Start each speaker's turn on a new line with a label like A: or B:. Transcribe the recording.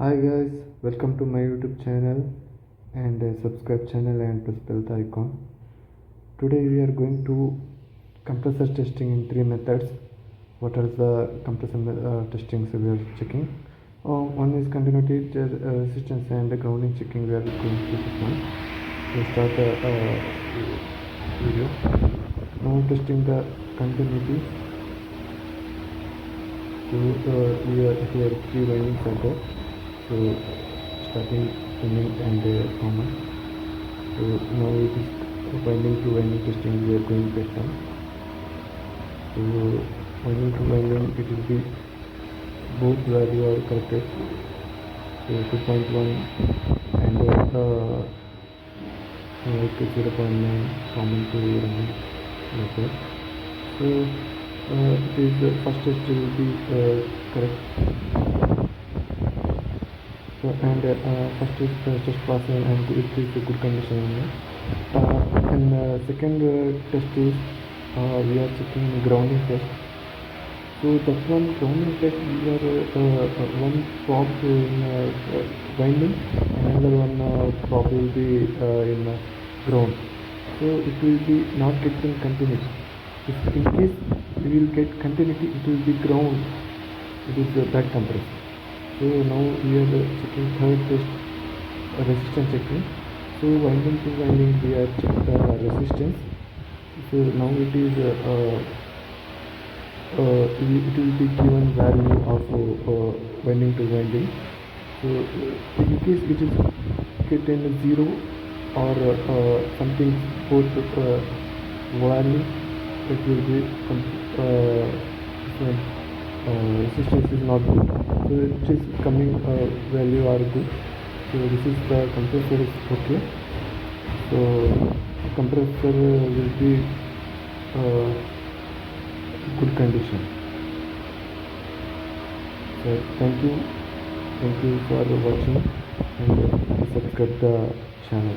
A: Hi guys, welcome to my YouTube channel and subscribe channel and press bell icon. Today we are going to compressor testing in three methods. What are the compressor testings we are checking? One is continuity resistance and grounding checking. We are going to this one. We start the video. Now testing the continuity. So we are here three windings are there. So starting winding and common. So now it is winding to winding testing. We are going to test. So winding to winding, it will be both value are corrected. So 2.1 and like 0.9 common to running like that. So it is the first test will be correct. So, and first is test passing and it is a good condition. And second test is we are checking grounding test. So that one grounding test we are one prob in winding and another one prob will be in ground. So it will be not getting continuity. If in case we will get continuity, it will be ground. It is a bad compressor. So now we are checking third test, resistance checking. So winding to winding we are checking the resistance. So now it is it will be given value of winding to winding. So in case it is getting 0 or something both value, it will be resistance is not good. So it is coming value are good. So this is the compressor is okay. So compressor will be good condition. So thank you for watching and subscribe the channel.